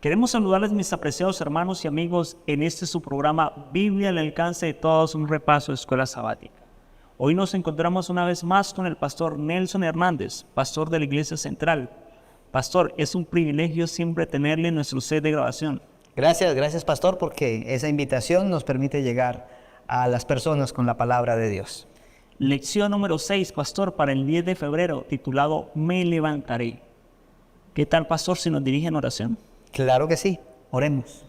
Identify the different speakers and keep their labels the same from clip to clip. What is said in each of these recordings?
Speaker 1: Queremos saludarles, mis apreciados hermanos y amigos, en este su programa Biblia al alcance de todos, un repaso de escuela sabática. Hoy nos encontramos una vez más con el pastor Nelson Hernández, pastor de la Iglesia Central. Pastor, es un privilegio siempre tenerle en nuestro set de grabación.
Speaker 2: Gracias pastor, porque esa invitación nos permite llegar a las personas con la palabra de Dios.
Speaker 1: Lección número 6, pastor, para el 10 de febrero, titulado Me levantaré. ¿Qué tal, pastor, si nos dirige en oración?
Speaker 2: Claro que sí, oremos.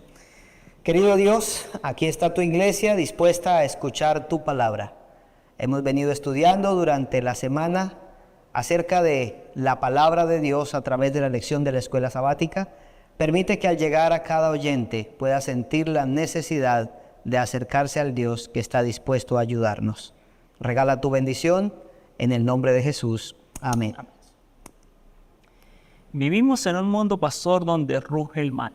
Speaker 2: Querido Dios, aquí está tu iglesia dispuesta a escuchar tu palabra. Hemos venido estudiando durante la semana acerca de la palabra de Dios a través de la lección de la escuela sabática. Permite que al llegar a cada oyente pueda sentir la necesidad de acercarse al Dios que está dispuesto a ayudarnos. Regala tu bendición en el nombre de Jesús. Amén.
Speaker 1: Vivimos en un mundo, pastor, donde ruge el mal,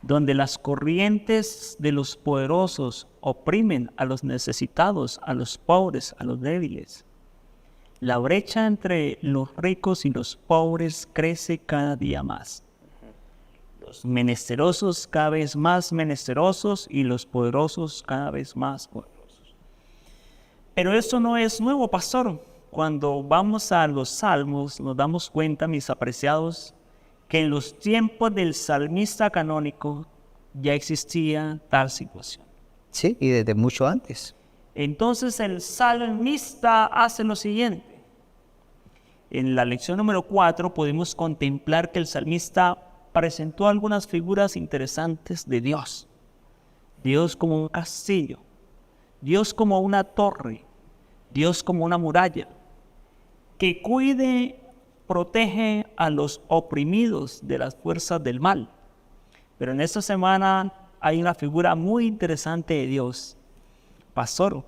Speaker 1: donde las corrientes de los poderosos oprimen a los necesitados, a los pobres, a los débiles. La brecha entre los ricos y los pobres crece cada día más. Los menesterosos cada vez más menesterosos y los poderosos cada vez más poderosos. Pero esto no es nuevo, pastor. Cuando vamos a los salmos nos damos cuenta, mis apreciados, que en los tiempos del salmista canónico ya existía tal situación.
Speaker 2: Sí, y desde mucho antes.
Speaker 1: Entonces el salmista hace lo siguiente. En la lección número 4 podemos contemplar que el salmista presentó algunas figuras interesantes de Dios. Dios como un castillo, Dios como una torre, Dios como una muralla, que cuide, protege a los oprimidos de las fuerzas del mal. Pero en esta semana hay una figura muy interesante de Dios, pastor,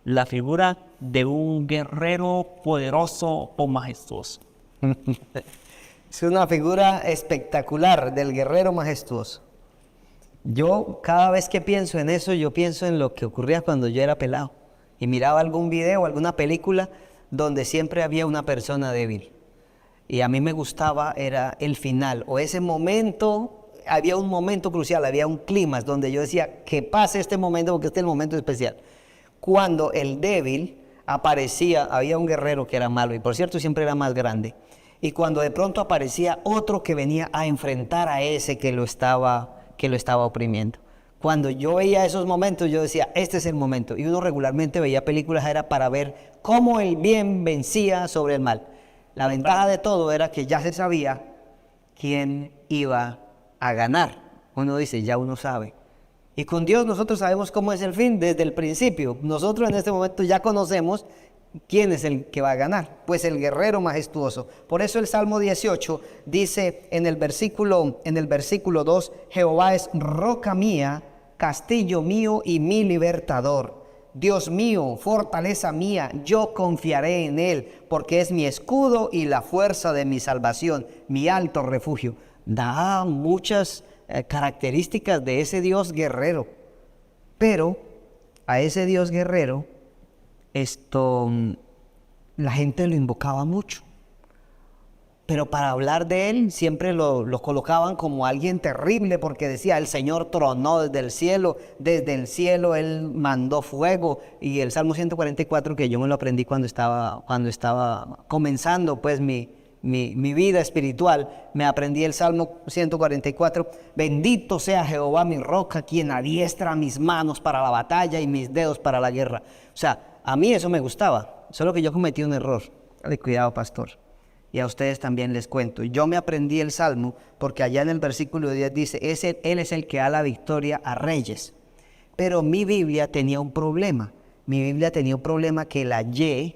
Speaker 1: la figura de un guerrero poderoso o majestuoso.
Speaker 2: Es una figura espectacular del guerrero majestuoso. Yo cada vez que pienso en eso, yo pienso en lo que ocurría cuando yo era pelado y miraba algún video, alguna película donde siempre había una persona débil. Y a mí me gustaba, era el final, o ese momento, había un momento crucial, había un clímax donde yo decía, que pase este momento porque este es el momento especial. Cuando el débil aparecía, había un guerrero que era malo, y por cierto siempre era más grande. Y cuando de pronto aparecía otro que venía a enfrentar a ese que lo estaba oprimiendo. Cuando yo veía esos momentos, yo decía, este es el momento. Y uno regularmente veía películas, era para ver cómo el bien vencía sobre el mal. La ventaja de todo era que ya se sabía quién iba a ganar. Uno dice, ya uno sabe. Y con Dios nosotros sabemos cómo es el fin desde el principio. Nosotros en este momento ya conocemos quién es el que va a ganar. Pues el guerrero majestuoso. Por eso el Salmo 18 dice en el versículo 2, Jehová es roca mía, castillo mío y mi libertador. Dios mío, fortaleza mía, yo confiaré en él, porque es mi escudo y la fuerza de mi salvación, mi alto refugio. Da muchas características de ese Dios guerrero, pero a ese Dios guerrero la gente lo invocaba mucho, pero para hablar de él siempre lo colocaban como alguien terrible, porque decía, el Señor tronó desde el cielo él mandó fuego. Y el Salmo 144, que yo me lo aprendí cuando estaba comenzando pues mi vida espiritual, me aprendí el Salmo 144, bendito sea Jehová mi roca, quien adiestra mis manos para la batalla y mis dedos para la guerra. O sea, a mí eso me gustaba, solo que yo cometí un error. Dale cuidado, pastor. Y a ustedes también les cuento. Yo me aprendí el Salmo porque allá en el versículo 10 dice, Él es el que da la victoria a reyes. Pero mi Biblia tenía un problema. Mi Biblia tenía un problema que la Y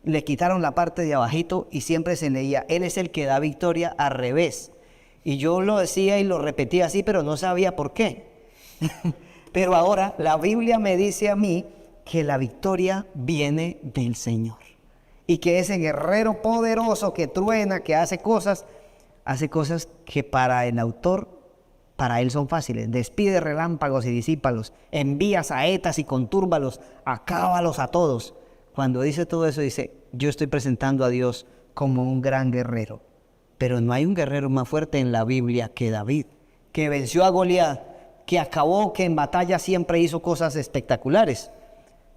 Speaker 2: le quitaron la parte de abajito y siempre se leía, Él es el que da victoria al revés. Y yo lo decía y lo repetía así, pero no sabía por qué. Pero ahora la Biblia me dice a mí que la victoria viene del Señor. Y que ese guerrero poderoso que truena, que hace cosas que para el autor, para él son fáciles. Despide relámpagos y disípalos, envía saetas y contúrbalos, acábalos a todos. Cuando dice todo eso, dice, yo estoy presentando a Dios como un gran guerrero. Pero no hay un guerrero más fuerte en la Biblia que David, que venció a Goliat, que acabó, que en batalla siempre hizo cosas espectaculares.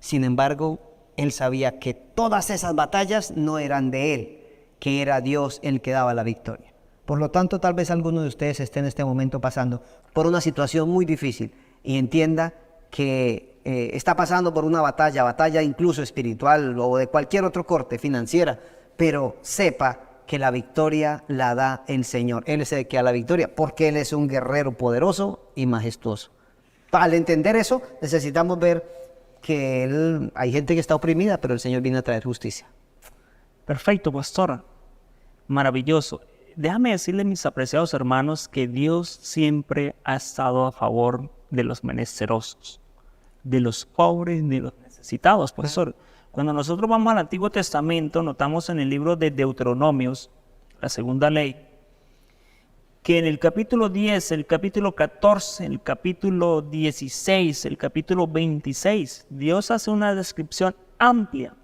Speaker 2: Sin embargo, él sabía que todas esas batallas no eran de él, que era Dios el que daba la victoria. Por lo tanto, tal vez alguno de ustedes esté en este momento pasando por una situación muy difícil y entienda que está pasando por una batalla incluso espiritual o de cualquier otro corte, financiera, pero sepa que la victoria la da el Señor. Él es el que da la victoria porque Él es un guerrero poderoso y majestuoso. Al entender eso, necesitamos ver que hay gente que está oprimida, pero el Señor viene a traer justicia.
Speaker 1: Perfecto, pastor. Maravilloso. Déjame decirle, mis apreciados hermanos, que Dios siempre ha estado a favor de los menesterosos, de los pobres, de los necesitados, pastor. Cuando nosotros vamos al Antiguo Testamento, notamos en el libro de Deuteronomios, la segunda ley, que en el capítulo 10, el capítulo 14, el capítulo 16, el capítulo 26, Dios hace una descripción amplia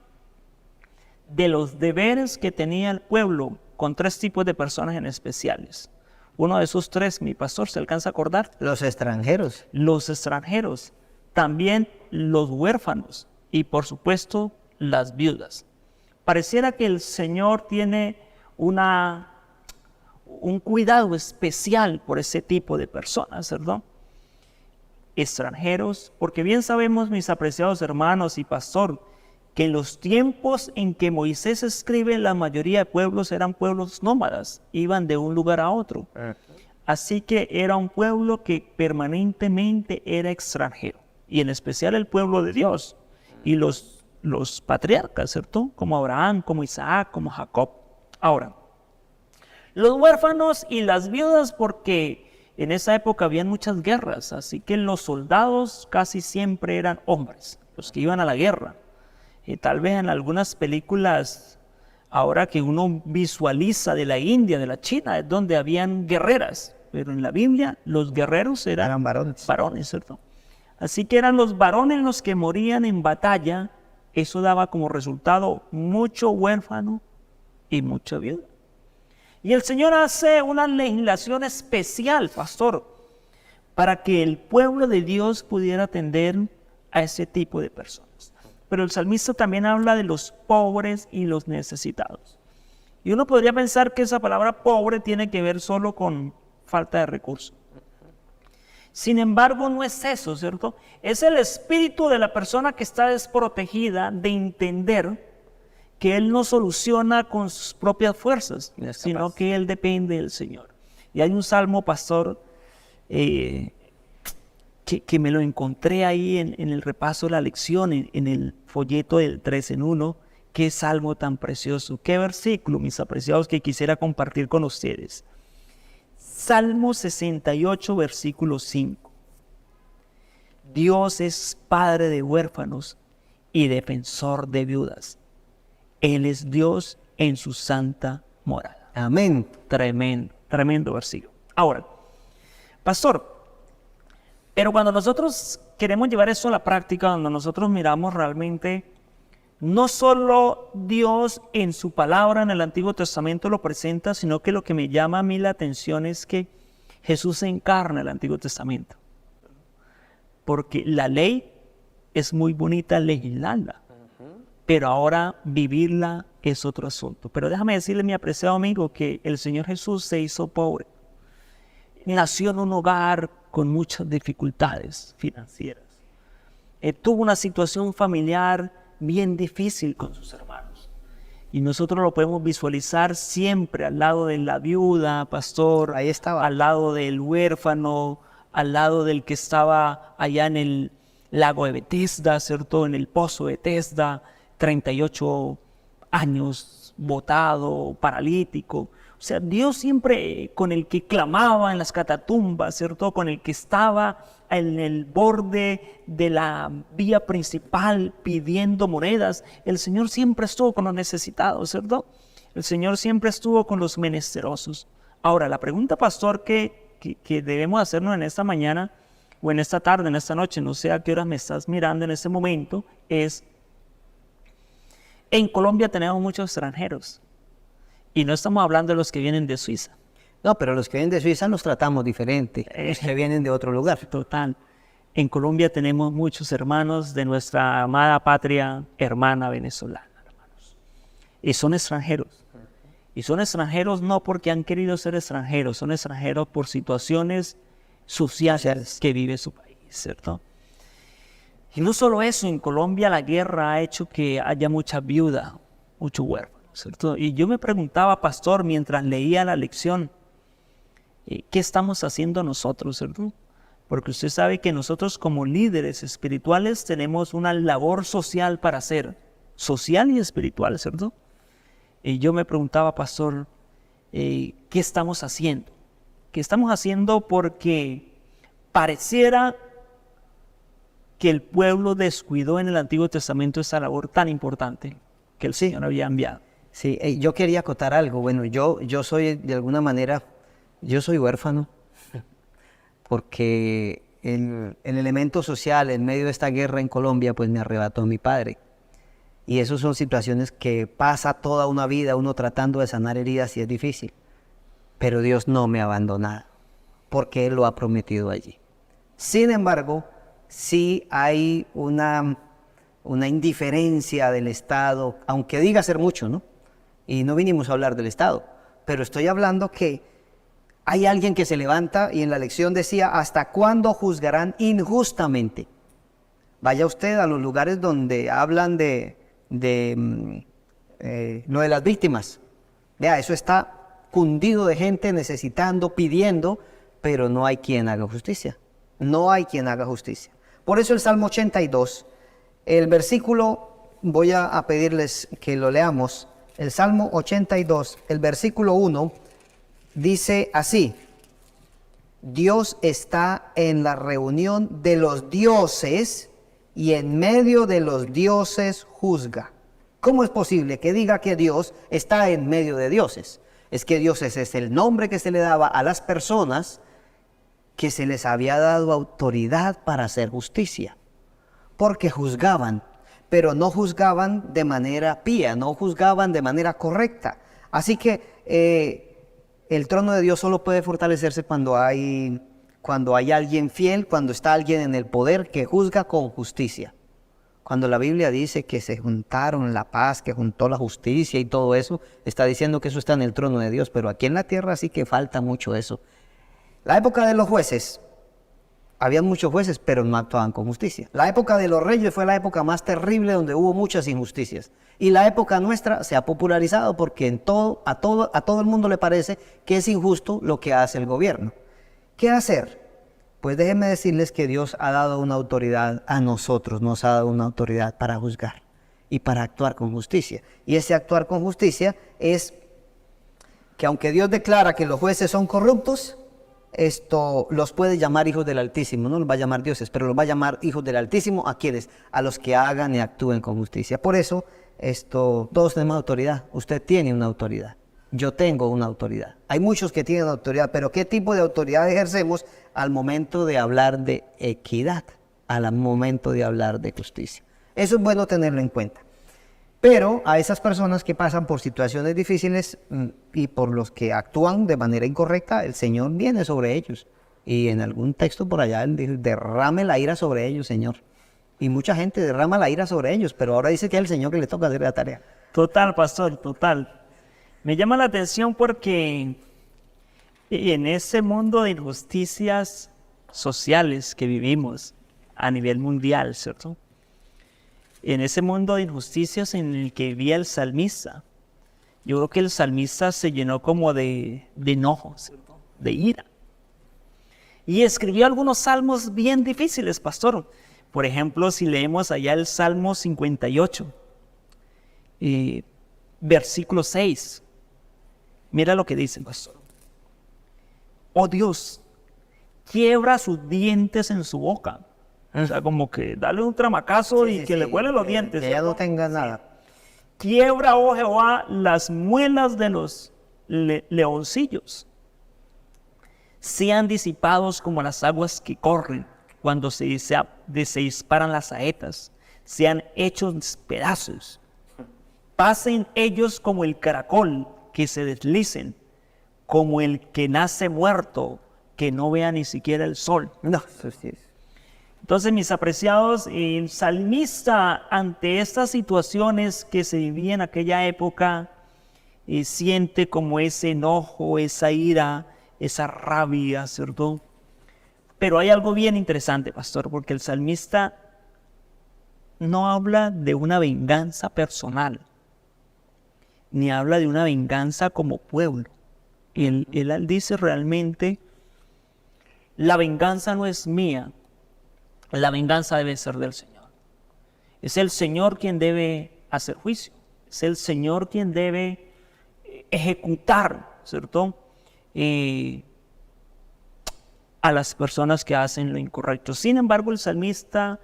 Speaker 1: de los deberes que tenía el pueblo con tres tipos de personas en especiales. Uno de esos tres, mi pastor, ¿se alcanza a acordar?
Speaker 2: Los extranjeros.
Speaker 1: Los extranjeros, también los huérfanos y por supuesto las viudas. Pareciera que el Señor tiene un cuidado especial por ese tipo de personas, ¿verdad? Extranjeros, porque bien sabemos, mis apreciados hermanos y pastor, que en los tiempos en que Moisés escribe, la mayoría de pueblos eran pueblos nómadas, iban de un lugar a otro. Así que era un pueblo que permanentemente era extranjero, y en especial el pueblo de Dios, y los patriarcas, ¿cierto? Como Abraham, como Isaac, como Jacob. Ahora, los huérfanos y las viudas, porque en esa época habían muchas guerras, así que los soldados casi siempre eran hombres, los que iban a la guerra. Tal vez en algunas películas, ahora que uno visualiza de la India, de la China, es donde habían guerreras, pero en la Biblia los guerreros eran varones, ¿cierto? Así que eran los varones los que morían en batalla. Eso daba como resultado mucho huérfano y mucha viuda. Y el Señor hace una legislación especial, pastor, para que el pueblo de Dios pudiera atender a ese tipo de personas. Pero el salmista también habla de los pobres y los necesitados. Y uno podría pensar que esa palabra pobre tiene que ver solo con falta de recursos. Sin embargo, no es eso, ¿cierto? Es el espíritu de la persona que está desprotegida de entender que él no soluciona con sus propias fuerzas, sino que él depende del Señor. Y hay un salmo, pastor, que me lo encontré ahí en el repaso de la lección, en el folleto del 3 en 1. Qué salmo tan precioso, qué versículo, mis apreciados, que quisiera compartir con ustedes. Salmo 68, versículo 5. Dios es padre de huérfanos y defensor de viudas. Él es Dios en su santa morada.
Speaker 2: Amén.
Speaker 1: Tremendo versículo. Ahora, pastor, pero cuando nosotros queremos llevar eso a la práctica, cuando nosotros miramos realmente, no solo Dios en su palabra en el Antiguo Testamento lo presenta, sino que lo que me llama a mí la atención es que Jesús se encarna en el Antiguo Testamento. Porque la ley es muy bonita legislarla, pero ahora vivirla es otro asunto. Pero déjame decirle, mi apreciado amigo, que el Señor Jesús se hizo pobre. Nació en un hogar con muchas dificultades financieras. Tuvo una situación familiar bien difícil con sus hermanos. Y nosotros lo podemos visualizar siempre al lado de la viuda, pastor.
Speaker 2: Ahí estaba.
Speaker 1: Al lado del huérfano, al lado del que estaba allá en el lago de Betesda, ¿cierto? En el pozo de Betesda, 38 años, botado, paralítico. O sea, Dios siempre con el que clamaba en las catatumbas, ¿cierto? Con el que estaba en el borde de la vía principal pidiendo monedas. El Señor siempre estuvo con los necesitados, ¿cierto? El Señor siempre estuvo con los menesterosos. Ahora, la pregunta, pastor, que debemos hacernos en esta mañana, o en esta tarde, en esta noche, no sé a qué horas me estás mirando en este momento, es: en Colombia tenemos muchos extranjeros. Y no estamos hablando de los que vienen de Suiza.
Speaker 2: No, pero los que vienen de Suiza los tratamos diferente. Los que vienen de otro lugar.
Speaker 1: Total. En Colombia tenemos muchos hermanos de nuestra amada patria hermana venezolana, hermanos. Y son extranjeros. Y son extranjeros no porque han querido ser extranjeros, son extranjeros por situaciones sociales que vive su país, ¿cierto? Y no solo eso, en Colombia la guerra ha hecho que haya mucha viuda, mucho huérfano, ¿cierto? Y yo me preguntaba, pastor, mientras leía la lección, ¿qué estamos haciendo nosotros, cierto? Porque usted sabe que nosotros como líderes espirituales tenemos una labor social para hacer, social y espiritual, ¿cierto? Y yo me preguntaba, pastor, ¿qué estamos haciendo? ¿Qué estamos haciendo? Porque pareciera que el pueblo descuidó en el Antiguo Testamento esa labor tan importante que el Señor había enviado.
Speaker 2: Sí, yo quería acotar algo. Bueno, yo soy de alguna manera, yo soy huérfano, porque el elemento social en medio de esta guerra en Colombia, pues me arrebató mi padre. Y esas son situaciones que pasa toda una vida uno tratando de sanar heridas y es difícil. Pero Dios no me ha abandonado, porque Él lo ha prometido allí. Sin embargo, sí hay una indiferencia del Estado, aunque diga ser mucho, ¿no? Y no vinimos a hablar del Estado, pero estoy hablando que hay alguien que se levanta y en la lección decía, ¿hasta cuándo juzgarán injustamente? Vaya usted a los lugares donde hablan de lo de las víctimas. Vea, eso está cundido de gente necesitando, pidiendo, pero no hay quien haga justicia. No hay quien haga justicia. Por eso el Salmo 82, el versículo, voy a pedirles que lo leamos, el Salmo 82, el versículo 1, dice así: Dios está en la reunión de los dioses y en medio de los dioses juzga. ¿Cómo es posible que diga que Dios está en medio de dioses? Es que dioses es el nombre que se le daba a las personas que se les había dado autoridad para hacer justicia, porque juzgaban, pero no juzgaban de manera pía, no juzgaban de manera correcta. Así que el trono de Dios solo puede fortalecerse cuando hay alguien fiel, cuando está alguien en el poder que juzga con justicia. Cuando la Biblia dice que se juntaron la paz, que juntó la justicia y todo eso, está diciendo que eso está en el trono de Dios, pero aquí en la tierra sí que falta mucho eso. La época de los jueces, habían muchos jueces, pero no actuaban con justicia. La época de los reyes fue la época más terrible donde hubo muchas injusticias. Y la época nuestra se ha popularizado porque a todo el mundo le parece que es injusto lo que hace el gobierno. ¿Qué hacer? Pues déjenme decirles que Dios ha dado una autoridad a nosotros, nos ha dado una autoridad para juzgar y para actuar con justicia. Y ese actuar con justicia es que aunque Dios declara que los jueces son corruptos, esto los puede llamar hijos del Altísimo, no los va a llamar dioses, pero los va a llamar hijos del Altísimo. ¿A quiénes? A los que hagan y actúen con justicia. Por eso, todos tenemos autoridad. Usted tiene una autoridad. Yo tengo una autoridad. Hay muchos que tienen autoridad, pero ¿qué tipo de autoridad ejercemos al momento de hablar de equidad? Al momento de hablar de justicia. Eso es bueno tenerlo en cuenta. Pero a esas personas que pasan por situaciones difíciles y por los que actúan de manera incorrecta, el Señor viene sobre ellos. Y en algún texto por allá Él dice, derrame la ira sobre ellos, Señor. Y mucha gente derrama la ira sobre ellos, pero ahora dice que es el Señor que le toca hacer la tarea.
Speaker 1: Total, pastor, total. Me llama la atención porque en ese mundo de injusticias sociales que vivimos a nivel mundial, ¿cierto? En ese mundo de injusticias en el que vivía el salmista, yo creo que el salmista se llenó como de enojo, ¿cierto? De ira. Y escribió algunos salmos bien difíciles, pastor. Por ejemplo, si leemos allá el Salmo 58, versículo 6. Mira lo que dice, pastor. Oh Dios, quiebra sus dientes en su boca. O sea, como que dale un tramacazo y que le huelen los dientes.
Speaker 2: Que ya no tenga nada.
Speaker 1: Quiebra, oh Jehová, las muelas de los leoncillos. Sean disipados como las aguas que corren cuando se disparan las saetas. Sean hechos pedazos. Pasen ellos como el caracol que se deslicen, como el que nace muerto, que no vea ni siquiera el sol.
Speaker 2: No, eso sí es.
Speaker 1: Entonces, mis apreciados, el salmista ante estas situaciones que se vivían en aquella época, siente como ese enojo, esa ira, esa rabia, ¿cierto? Pero hay algo bien interesante, pastor, porque el salmista no habla de una venganza personal, ni habla de una venganza como pueblo. Él dice realmente, la venganza no es mía, la venganza debe ser del Señor. Es el Señor quien debe hacer juicio, es el Señor quien debe ejecutar, ¿cierto? A las personas que hacen lo incorrecto. Sin embargo, el salmista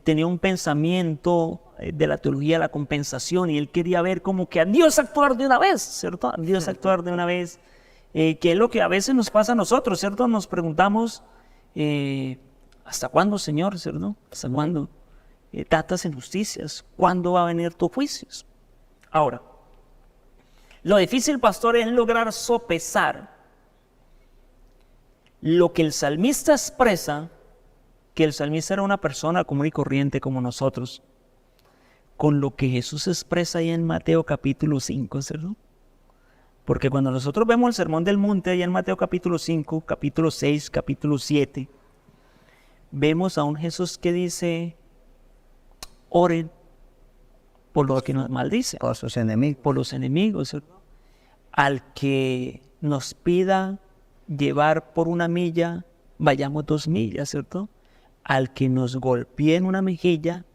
Speaker 1: tenía un pensamiento de la teología de la compensación y él quería ver como que a Dios actuar de una vez, ¿cierto? A Dios actuar de una vez, que es lo que a veces nos pasa a nosotros, ¿cierto? Nos preguntamos, ¿hasta cuándo, Señor, ¿cierto? ¿Hasta cuándo? Tantas injusticias, ¿cuándo va a venir tus juicios? Ahora, lo difícil, pastor, es lograr sopesar lo que el salmista expresa, que el salmista era una persona común y corriente como nosotros, con lo que Jesús expresa ahí en Mateo capítulo 5, ¿cierto? Porque cuando nosotros vemos el Sermón del Monte ahí en Mateo capítulo 5, capítulo 6, capítulo 7, vemos a un Jesús que dice, oren por los que nos maldicen,
Speaker 2: Por sus enemigos.
Speaker 1: por los enemigos, ¿cierto? Al que nos pida llevar por 1 milla, vayamos 2 millas, ¿cierto? Al que nos golpee en una mejilla,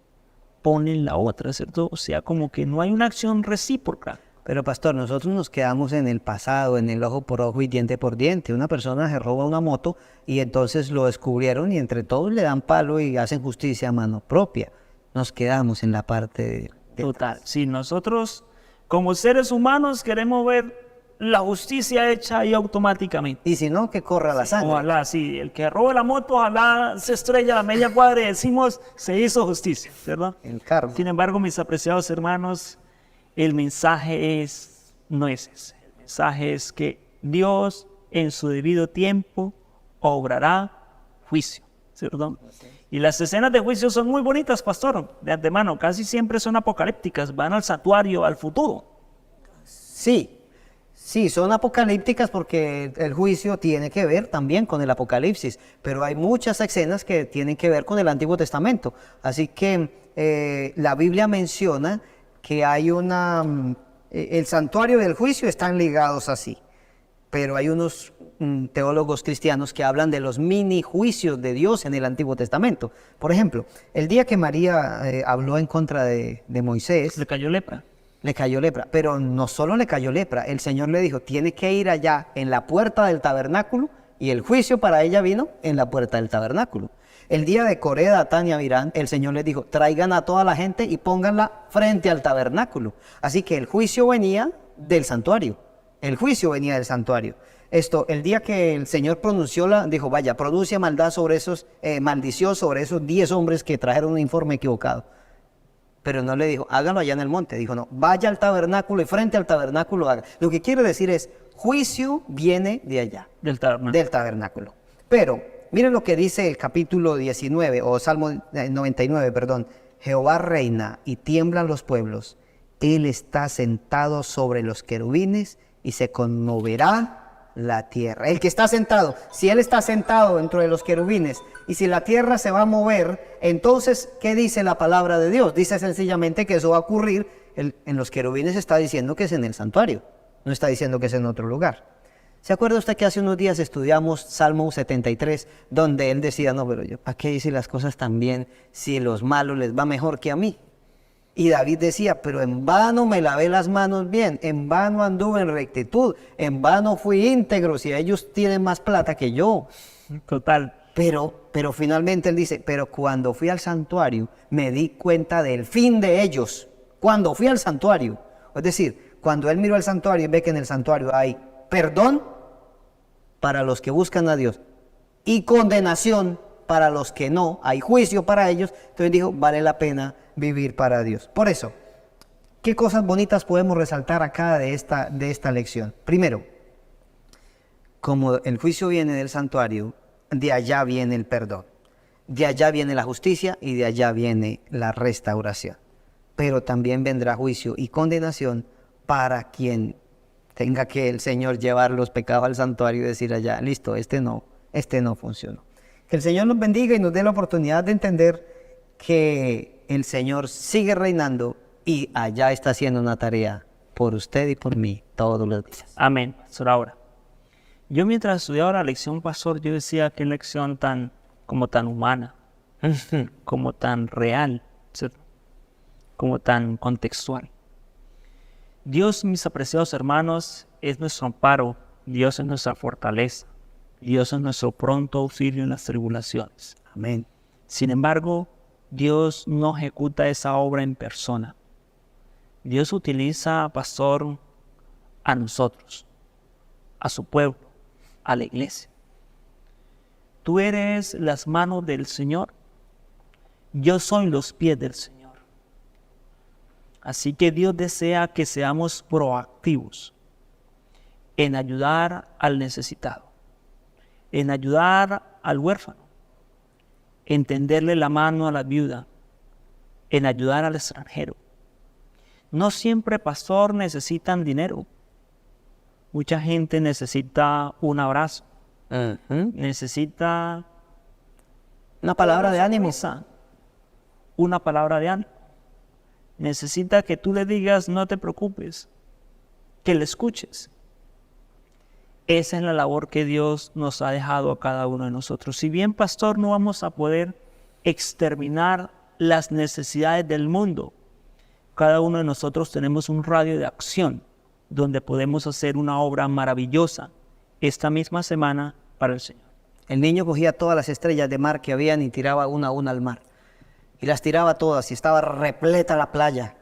Speaker 1: ponen la otra, ¿cierto? O sea, como que no hay una acción recíproca.
Speaker 2: Pero pastor, nosotros nos quedamos en el pasado, en el ojo por ojo y diente por diente. Una persona se roba una moto y entonces lo descubrieron y entre todos le dan palo y hacen justicia a mano propia. Nos quedamos en la parte de
Speaker 1: Total. Si nosotros como seres humanos queremos ver la justicia hecha ahí automáticamente.
Speaker 2: Y si no, que corra la sangre.
Speaker 1: Ojalá, sí, el que robe la moto, ojalá se estrella a la media cuadra y decimos, se hizo justicia, ¿verdad?
Speaker 2: El karma.
Speaker 1: Sin embargo, mis apreciados hermanos, el mensaje no es ese. El mensaje es que Dios en su debido tiempo obrará juicio, ¿cierto? Y las escenas de juicio son muy bonitas, pastor, de antemano, casi siempre son apocalípticas, van al santuario, al futuro.
Speaker 2: Sí, son apocalípticas porque el juicio tiene que ver también con el Apocalipsis, pero hay muchas escenas que tienen que ver con el Antiguo Testamento. Así que la Biblia menciona que hay el santuario y el juicio están ligados así, pero hay unos teólogos cristianos que hablan de los mini juicios de Dios en el Antiguo Testamento. Por ejemplo, el día que María habló en contra de Moisés,
Speaker 1: Le cayó lepra.
Speaker 2: le cayó lepra, pero no solo le cayó lepra, el Señor le dijo, tiene que ir allá en la puerta del tabernáculo, y el juicio para ella vino en la puerta del tabernáculo. El día de Coré, Datán y Abirán, el Señor les dijo, traigan a toda la gente y pónganla frente al tabernáculo. Así que el juicio venía del santuario, el juicio venía del santuario. El día que el Señor dijo, vaya, pronuncia maldad sobre maldición sobre esos 10 hombres que trajeron un informe equivocado. Pero no le dijo, hágalo allá en el monte. Dijo, no, vaya al tabernáculo y frente al tabernáculo haga. Lo que quiere decir es, juicio viene de allá,
Speaker 1: Del tabernáculo.
Speaker 2: del tabernáculo. Pero, miren lo que dice el capítulo 19, o Salmo 99, perdón. Jehová reina y tiemblan los pueblos. Él está sentado sobre los querubines y se conmoverá la tierra. El que está sentado, si Él está sentado dentro de los querubines y si la tierra se va a mover, entonces, ¿qué dice la palabra de Dios? Dice sencillamente que eso va a ocurrir. En los querubines está diciendo que es en el santuario, no está diciendo que es en otro lugar. ¿Se acuerda usted que hace unos días estudiamos Salmo 73, donde él decía, no, pero yo, ¿para qué dice las cosas tan bien si a los malos les va mejor que a mí? Y David decía, pero en vano me lavé las manos bien, en vano anduve en rectitud, en vano fui íntegro, si ellos tienen más plata que yo.
Speaker 1: Total.
Speaker 2: Pero finalmente él dice, pero cuando fui al santuario me di cuenta del fin de ellos. Cuando fui al santuario, es decir, cuando él miró al santuario y ve que en el santuario hay perdón para los que buscan a Dios y condenación para los que no, hay juicio para ellos, entonces dijo, vale la pena vivir para Dios. Por eso, ¿Qué cosas bonitas podemos resaltar acá de esta lección? Primero, como el juicio viene del santuario, de allá viene el perdón. De allá viene la justicia y de allá viene la restauración. Pero también vendrá juicio y condenación para quien tenga que el Señor llevar los pecados al santuario y decir allá, listo, este no funcionó. Que el Señor nos bendiga y nos dé la oportunidad de entender que el Señor sigue reinando y allá está haciendo una tarea por usted y por mí todos los días.
Speaker 1: Amén, pastor. Ahora, yo mientras estudiaba la lección, pastor, yo decía qué lección tan humana, como tan real, ¿cierto? Como tan contextual. Dios, mis apreciados hermanos, es nuestro amparo, Dios es nuestra fortaleza, Dios es nuestro pronto auxilio en las tribulaciones.
Speaker 2: Amén.
Speaker 1: Sin embargo, Dios no ejecuta esa obra en persona. Dios utiliza, pastor, a nosotros, a su pueblo, a la iglesia. Tú eres las manos del Señor, yo soy los pies del Señor. Así que Dios desea que seamos proactivos en ayudar al necesitado, en ayudar al huérfano, en tenderle la mano a la viuda, en ayudar al extranjero. No siempre, pastor, necesitan dinero. Mucha gente necesita un abrazo, necesita
Speaker 2: una palabra de ánimo.
Speaker 1: Una palabra de ánimo. Necesita que tú le digas, no te preocupes, que le escuches. Esa es la labor que Dios nos ha dejado a cada uno de nosotros. Si bien, pastor, no vamos a poder exterminar las necesidades del mundo, cada uno de nosotros tenemos un radio de acción donde podemos hacer una obra maravillosa esta misma semana para el Señor.
Speaker 2: El niño cogía todas las estrellas de mar que habían y tiraba una a una al mar. Y las tiraba todas y estaba repleta la playa.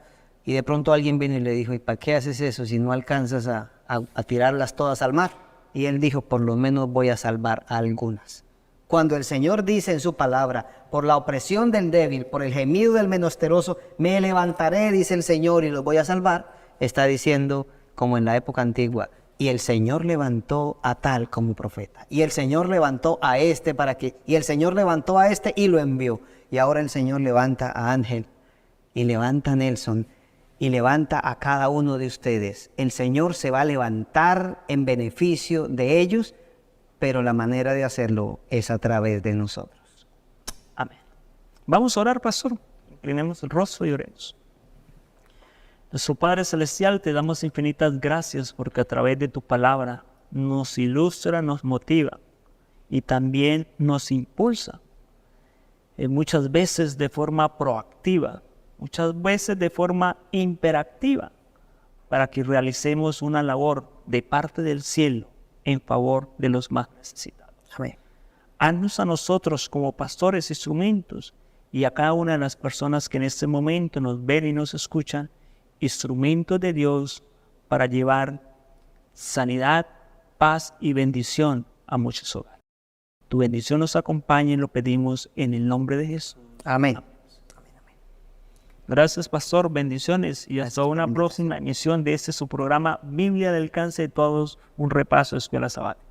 Speaker 2: Y de pronto alguien vino y le dijo, ¿y para qué haces eso si no alcanzas a tirarlas todas al mar? Y él dijo, por lo menos voy a salvar a algunas. Cuando el Señor dice en su palabra, por la opresión del débil, por el gemido del menesteroso, me levantaré, dice el Señor, y los voy a salvar, está diciendo, como en la época antigua, y el Señor levantó a tal como profeta, y el Señor levantó a este y el Señor levantó a este y lo envió, y ahora el Señor levanta a Ángel, y levanta a Nelson, y levanta a cada uno de ustedes. El Señor se va a levantar en beneficio de ellos, pero la manera de hacerlo es a través de nosotros.
Speaker 1: Amén. Vamos a orar, pastor. Inclinemos el rostro y oremos. Nuestro Padre Celestial, te damos infinitas gracias porque a través de tu palabra nos ilustra, nos motiva y también nos impulsa. Muchas veces de forma proactiva, muchas veces de forma imperactiva, para que realicemos una labor de parte del cielo en favor de los más necesitados.
Speaker 2: Amén.
Speaker 1: Haznos a nosotros como pastores instrumentos y a cada una de las personas que en este momento nos ven y nos escuchan, instrumentos de Dios para llevar sanidad, paz y bendición a muchos hogares. Tu bendición nos acompañe y lo pedimos en el nombre de Jesús.
Speaker 2: Amén.
Speaker 1: Gracias, pastor. Bendiciones y hasta una próxima emisión de este su programa Biblia del alcance de todos, un repaso de Escuela Sabática.